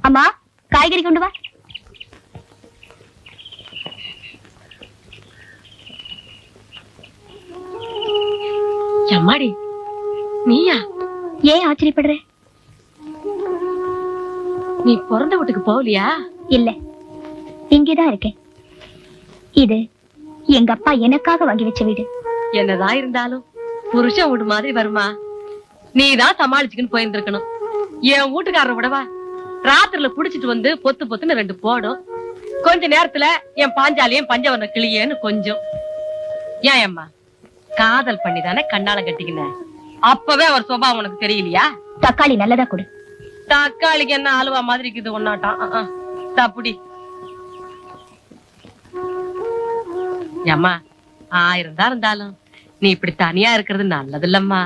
அம்மா காய்கறி கொண்டு வா. அம்மாடி நீயா? ஏன் ஆச்சரியப்படுற? நீ பிறந்த வீட்டுக்கு போகலையா? இல்ல, இங்கேதான் இருக்கேன். இது எங்க அப்பா எனக்காக வாங்கி வச்ச வீடு. என்னதான் இருந்தாலும் புருஷன் வீடு மாதிரி வருமா? நீதான் சமாளிச்சுக்கின்னு போயிருந்திருக்கணும். என் வீட்டுக்காரரை விடவா ராத்திரில குடிச்சிட்டு வந்து பொத்து பொத்துன்னு 2 போடும். கொஞ்ச நேரத்துல என் பாஞ்சாலியும் பஞ்சவர்ண கிளியேன்னு கொஞ்சம். ஏன் அம்மா காதல் பண்ணிதானே கண்ணால கட்டிக்கின? அப்பவே அவர் சுபாவம் உனக்கு தெரியலையா? தக்காளி நல்லதா கொடு. தக்காளிக்கு என்ன அலுவா மாதிரி இருக்குது ஒன்னாட்டம். தப்புடி அம்மா. 1000 தான் இருந்தாலும் நீ இப்படி தனியா இருக்கிறது நல்லது இல்லம்மா.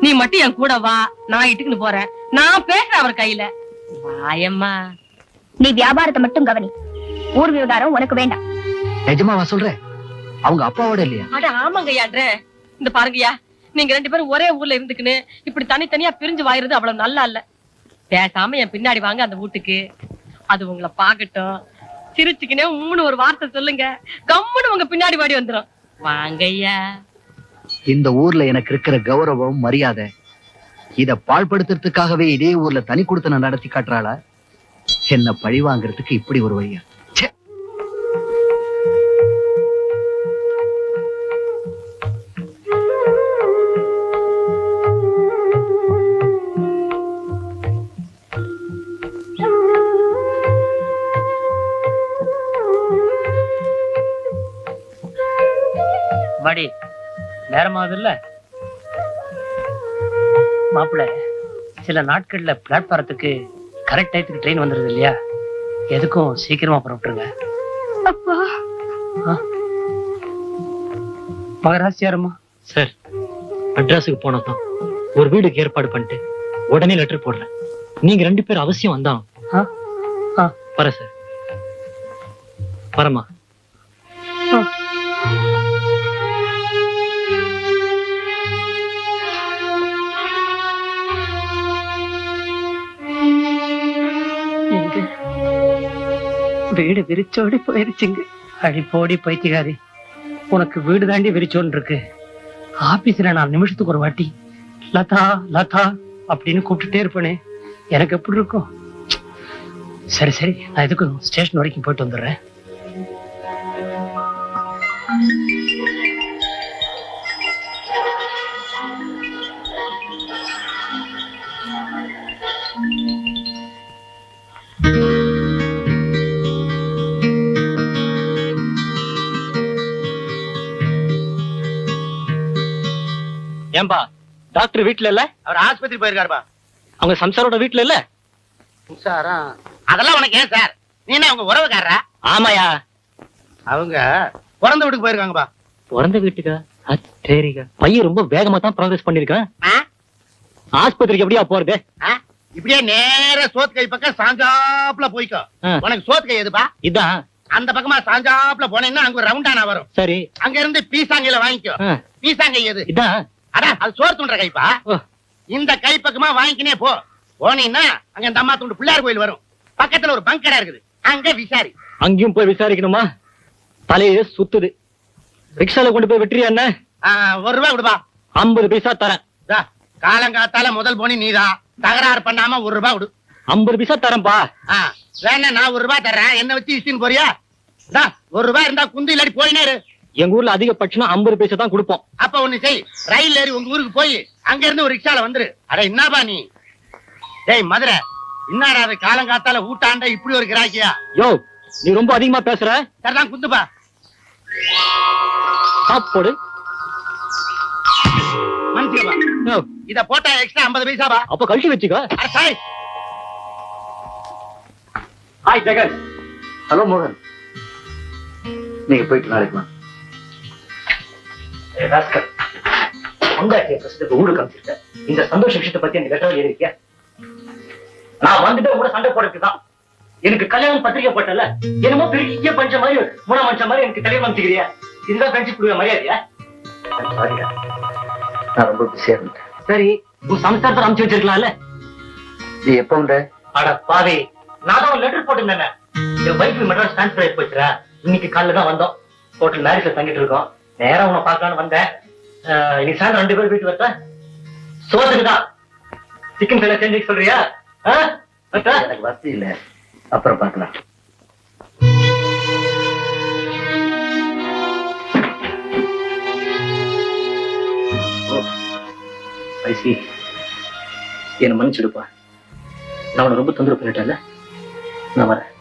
நீ மட்டும் என் கூட வா, நான் இட்டுக்குன்னு போறேன். நான் பேசுறேன் அவர் கையில. வாயம்மா. நீ வியாபாரத்தை மட்டும் கவனி, ஊர் விவகாரம் உனக்கு வேண்டாம். நிஜமாவா சொல்ற? அவங்க அப்பாவோட இல்லையா? அட ஆமாங்கய்யான்ற. இந்த பாருங்கய்யா, நீங்க 2 பேரும் ஒரே ஊர்ல இருந்துக்குன்னு இப்படி தனித்தனியா பிரிஞ்சு வாயிறது அவ்வளவு நல்லா இல்ல. பேசாம என் பின்னாடி வாங்க அந்த வீட்டுக்கு. அது உங்களை பாக்கட்டும். சிரிச்சுக்கினே ஒரு வார்த்தை சொல்லுங்க, கம்முன்னு உங்க பின்னாடி வாடி வந்துரும். வாங்கய்யா. இந்த ஊர்ல எனக்கு இருக்கிற கௌரவம் மரியாதை இத பாழ்படுத்துறதுக்காகவே இதே ஊர்ல தனி கொடுத்தன நடத்தி காட்டுறாளா? என்ன பழி வாங்குறதுக்கு இப்படி ஒரு வழியா? வாடி, நேரமாவது இல்ல மாப்பிள்ள. சில நாட்கள்ல பிளாட்பாரத்துக்கு கரெக்ட் டயத்துக்கு ட்ரெயின் வந்துருது இல்லையா? எதுக்கும் சீக்கிரமா புறப்பட்டுருங்க. அப்பா மகராசியாரம்மா சார், அட்ரஸுக்கு போனதான் ஒரு வீடுக்கு ஏற்பாடு பண்ணிட்டு உடனே லெட்டர் போடுறேன். நீங்க 2 பேரும் அவசியம் வந்தான். வர சார். வரமா. வீடு விரிச்சோடி போயிருச்சுங்க. அடி போடி பைத்தியகாரி, உனக்கு வீடு தாண்டி விரிச்சோன்னு இருக்கு. ஆபீஸ்ல நான் நிமிஷத்துக்கு ஒரு வாட்டி லதா லதா அப்படின்னு கூப்பிட்டுட்டே இருப்பேனே, எனக்கு எப்படி இருக்கும்? சரி சரி, நான் எதுக்கும் ஸ்டேஷன் வரைக்கும் போயிட்டு வந்துடுறேன். ஏன்பா டாக்டர் வீட்டுல இல்ல? அவர் ஆஸ்பத்திரி போயிருக்காருப்பா. அவங்க சம்சாரோட வீட்டுல இல்ல? அதெல்லாம் உனக்கு ஏன் சார்? நீ என்ன அவங்க உறவுக்காரரா? ஆமாயா, அவங்க பிறந்த வீட்டுக்கு போயிருக்காங்கப்பா. பிறந்த வீட்டுக்கா? சரிங்க. பையன் ரொம்ப வேகமா தான் ப்ராக்ரஸ் பண்ணிருக்கான். ஆஸ்பத்திரிக்கு எப்படியா போறது? இப்படியே நேர சோத்து கை பக்கம் சாஞ்சாப்ல போய்க்கோ. உனக்கு சோத்து கை எதுப்பா? இதான். அந்த பக்கமா சாஞ்சாப்ல போனேன்னா அங்க ஒரு ரவுண்டானா வரும். சரி, அங்க இருந்து பீசாங்கையில வாங்கிக்கோ. பீசாங்கை எது? இதான். அடா, அது சோறு துண்ட கைப்பா. இந்த கை பக்கமா வாங்கிக்கினே போ. போனீங்கன்னா அங்க இந்த அம்மா துண்டு பிள்ளையார் கோயில் வரும். பக்கத்துல ஒரு பங்க் கடை இருக்குது, அங்க விசாரி. அங்கேயும் போய் விசாரிக்கணுமா? தலையே சுத்துது. ரிக்ஷால கொண்டு போய் வெற்றியா என்ன? 1 ரூபாய் கொடுப்பா. 50 பைசா தரேன். காலங்காத்தால முதல் போனி நீதான், தகராறு பண்ணாம 1 ரூபாய் கொடு. 50 பைசா தரேன்பா. வேணா நான் 1 ரூபாய் தர்றேன், என்ன வச்சு இஸ்டின்னு போறியா? 1 ரூபாய் இருந்தா குந்து இல்லாடி போயினேரு. எங்க ஊர்ல அதிகபட்சம் 50 பைசா தான் கொடுப்போம். அப்ப ஒண்ணு செய், ரயில் ஏறி உங்க ஊருக்கு போய் அங்க இருந்து ஒரு ரிக்ஷால வந்துரு. அட என்னப்பா நீ? டேய் மதுரை, என்னடா அது காலங்காத்தால ஊட்டாண்ட இப்படி ஒரு கிராக்கியா? யோ, நீ ரொம்ப அதிகமா பேசுற. சரிதான், குந்துப்பா. போடு. மனுஷப்பா, இத போட்டா எக்ஸ்ட்ரா 50 பைசாப்பா. அப்ப கழிச்சு வச்சுக்கோ. ஹாய் ஜெகன். ஹலோ மோகன். நீங்க போயிட்டு நாளைக்கு வா. ஊருக்கு அமைச்சிருக்கேன். இந்த சந்தோஷ விஷயத்தை பத்தி எனக்கு லெட்டர் எழுதிருக்கியா? நான் வந்துட்டு கூட சண்டை போடுறதுதான். எனக்கு கல்யாணம் பத்திரிக்கை போட்டல, என்னமோ பெரிய பஞ்ச மாதிரி மூணா மனுஷன் மாதிரி எனக்கு கல்யாணம் அமைச்சுக்கிறியா? இதுதான் ஃப்ரெண்ட்ஷிப் கொடுக்க மரியாதையா? நான் ரொம்ப பிஸியா இருந்தேன். சரி, உன் சம்சாரத்தை அமைச்சு வச்சிருக்கலாம்ல? நீ எப்ப உண்ட? அட பாவி, நான் தான் லெட்டர் போட்டிருந்தேன். என் வைஃப் மெட்ராஸ் டிரான்ஸ்பர் ஆகி போச்சுரா. இன்னைக்கு காலைல தான் வந்தோம். ஹோட்டல் மேரிஸ்ல தங்கிட்டு இருக்கோம். நேரா உன்னை பார்க்கலான்னு வந்தேன். இன்னைக்கு சாயந்தரம் 2 பேரும் வீட்டு வரட்டா? சோத்துக்குதான் சிக்கன் ஃப்ரை செஞ்சு சொல்றியா? எனக்கு வசதி இல்ல, அப்புறம் பார்க்கலாம். ஐசி, என்ன மன்னிச்சுடுப்பா. நான் உன்னை ரொம்ப தொந்தரவு பண்ணிட்டேன்ல. நான் வரேன்.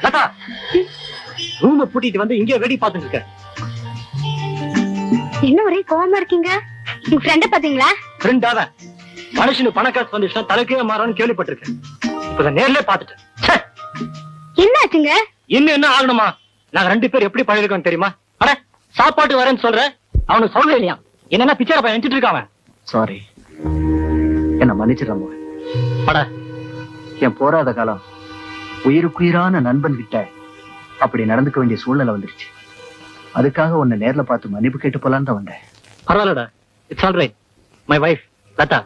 லதா, ரூம பூட்டிட்டு வந்து இங்கே வெடி பார்த்துட்டு இருக்க. என்ன ஒரே கோவமா இருக்கீங்க? உங்க ஃப்ரெண்ட பாத்தீங்களா? ஃப்ரெண்ட் அவன். மனுஷனுக்கு பணக்காசு வந்துச்சுன்னா தலைக்கே மாறான்னு கேள்விப்பட்டிருக்கேன். இப்பதான் நேர்ல பாத்துட்டேன். என்ன ஆச்சுங்க? இன்னும் என்ன ஆகணுமா? நாங்க 2 பேர் எப்படி பழகிருக்கோம் தெரியுமா? அட, சாப்பாட்டு வரேன்னு சொல்ற, அவனுக்கு சொல்ல இல்லையா? என்னன்னா பிச்சை பையன் நினைச்சிட்டு இருக்கான். சாரி, என்ன மன்னிச்சிடலாம். அட, என் போராத காலம் உயிருக்குயிரான நண்பன் கிட்ட அப்படி நடந்துக்க வேண்டிய சூழ்நிலை வந்துருச்சு. அதுக்காக உன்னை நேர்ல பார்த்து மன்னிப்பு கேட்டு போலான்னு தான் வந்தேன். பரவாயில்லடா, it's all right. My wife Latha.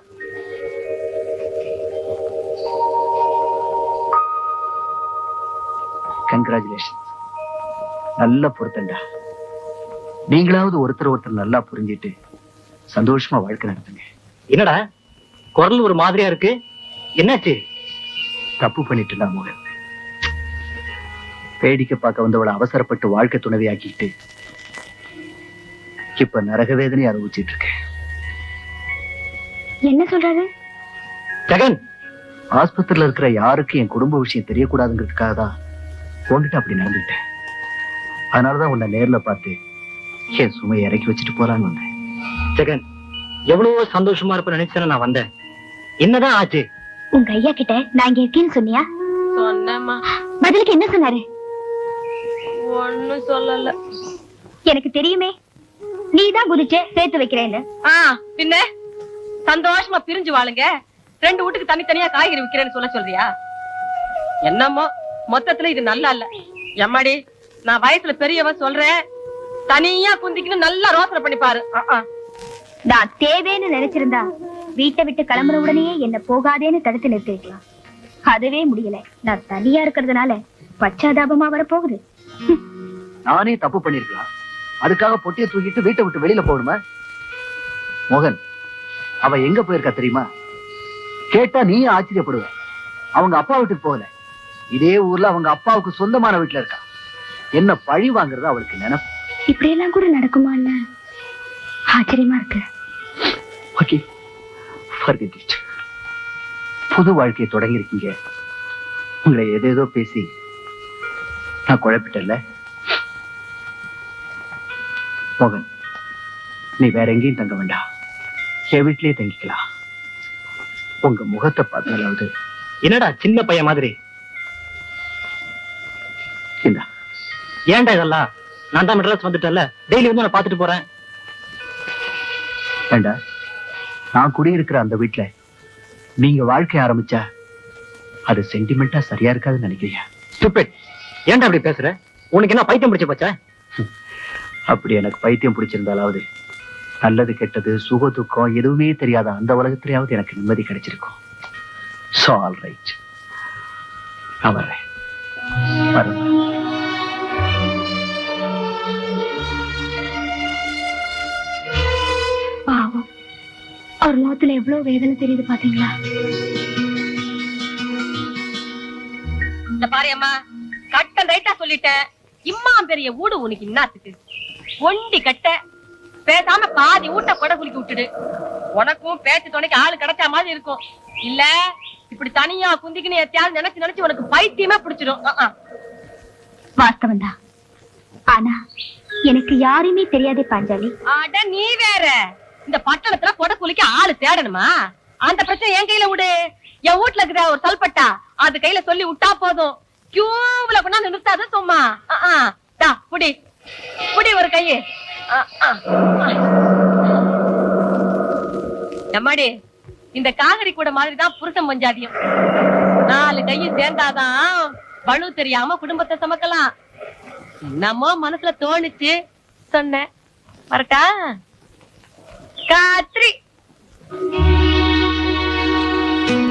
Congratulation. நல்ல பொருத்தண்டா. நீங்களாவது ஒருத்தர் நல்லா புரிஞ்சிட்டு சந்தோஷமா வாழ்க்கை நடத்துங்க. என்னடா குரல் ஒரு மாதிரியா இருக்கு? என்னாச்சு? தப்பு பண்ணிட்டு மோகன். வேடிக்கை பார்க்க வந்தவளை அவசரப்பட்டு வாழ்க்கை துணைவி ஆக்கிட்டு இப்ப நரக வேதனை அனுபவிச்சிட்டு இருக்கேன். என்ன சொல்றாரு? ஜெகன், ஆஸ்பத்திரியில இருக்கிற யாருக்கும் என் குடும்ப விஷயம் தெரியக்கூடாதுங்கிறதுக்காக தான் உன்கிட்ட அப்படி நடந்துட்டேன். அதனாலதான் உன்னை நேர்ல பார்த்து என் சுமையை இறக்கி வச்சுட்டு போறான்னு வந்தேன். ஜெகன், எவ்வளவோ சந்தோஷமா இருப்ப நினைச்சேன்னு நான் வந்தேன். என்னதான் ஆச்சு? உங்க ஐயா கிட்ட நான் இங்க இருக்கேன்னு சொன்னியா? சொன்னேம்மா. பதிலுக்கு என்ன சொன்னாரு? ஒண்ணும் சொல்லல. எனக்கு தெரியுமே, நீதான் குதிச்சே சேர்த்து வைக்கிறேன்னு. பின்ன சந்தோஷமா பிரிஞ்சு வாழுங்க, 2 வீட்டுக்கு தனித்தனியா காய்கறி விக்கிறேன்னு சொல்றியா? என்னமோ மொத்தத்துல இது நல்லா இல்ல. எம்மாடி, நான் வயசுல பெரியவன் சொல்றேன், தனியா குந்திக்கணும் நல்லா ரோசனை பண்ணி பாரு. நான் தேவேன்னு நினைச்சிருந்தா வீட்டை விட்டு கிளம்புற உடனே என்ன போகாதேன்னு தடுத்து நிறுத்திருக்கலாம். அதுவே முடியல. நான் தனியா இருக்கிறதுனால பச்சாதாபமா வரப்போகுது. நானே தப்பு பண்ணிருக்கலாம். அதுக்காக பொட்டியை தூக்கிட்டு வீட்டை விட்டு வெளியில போகணுமா? மோகன், அவ எங்க போயிருக்கா தெரியுமா? கேட்டா நீ ஆச்சரியப்படுவ. அவங்க அப்பா வீட்டுக்கு போகல, இதே ஊர்ல அவங்க அப்பாவுக்கு சொந்தமான வீட்டுல இருக்கா. என்ன பழி வாங்குறது அவளுக்கு நினைப்பு. இப்படி எல்லாம் கூட நடக்குமான்னு ஆச்சரியமா இருக்கு. Okay, forget it. புது வாழ்க்கையை தொடங்கி இருக்கீங்க. உங்களை ஏதேதோ பேசி நான் குழப்பிட்டல. மோகன், நீ வேற எங்கேயும் தங்க வேண்டாம், என் வீட்லயே தங்கிக்கலாம். உங்க முகத்தை பார்த்தாலாவது. என்னடா சின்ன பையன் மாதிரி? இந்தா. ஏன்டா இதெல்லாம்? நான் தான் மெட்ராஸ் வந்துட்டேன்ல, டெய்லி வந்து நான் பாத்துட்டு போறேன். ஏண்டா, நான் குடியிருக்கிற அந்த வீட்டுல நீங்க வாழ்க்கை ஆரம்பிச்சா அது சென்டிமெண்டா சரியா இருக்காதுன்னு நினைக்கிறீங்க? ஸ்டூபிட். ஏன்டா அப்படி பேசுற? உனக்கு என்ன பைத்தியம் பிடிச்சு போச்சா? அப்படி எனக்கு பைத்தியம் பிடிச்சிருந்தாலாவது நல்லது கெட்டது சுக துக்கம் எதுவுமே தெரியாத அந்த உலகத்திலேயாவது எனக்கு நிம்மதி கிடைச்சிருக்கும். So all right. நான் வர்றேன். பாவம், அவர் முகத்துல எவ்வளவு வேதனை தெரியுது பாத்தீங்களா? பாரு அம்மா, கட்டன் ரைட்டா சொல்லிட்டேன். இம்மா பெரிய ஊடு உனக்கு இன்னாத்துக்கு ஒண்டி கட்ட. பேசாம பாதி ஊட்ட கொடை குலுக்கி விட்டுடு. உனக்கும் பேச்சு துணைக்கு ஆளு கிடைச்ச மாதிரி இருக்கும். இல்ல இப்படி தனியா குந்திக்கின்னு எத்தையாவது நினைச்சு நினைச்சு உனக்கு பைத்தியமா பிடிச்சிடும். வாஸ்தவம் தான். ஆனா எனக்கு யாருமே தெரியாதே பாஞ்சாலி. அட நீ வேற, இந்த பட்டணத்துல கொடை குலுக்கி ஆளு தேடணுமா? அந்த பிரச்சனை என் கையில விடு. என் வீட்டுல இருக்கிற ஒரு சல்பட்டா அது கையில சொல்லி விட்டா போதும். கியூவுல கொண்டாந்து நிறுத்தாது சும்மா. புடி புடி ஒரு கையே. எம்மாடி இந்த காகரி கூட மாதிரிதான் புருஷன் பஞ்சாதியம். 4 கையும் சேர்ந்தாதான் பழு தெரியாம குடும்பத்தை சமைக்கலாம். என்னமோ மனசுல தோணுச்சு சொன்னேன். வரட்டா காத்ரி.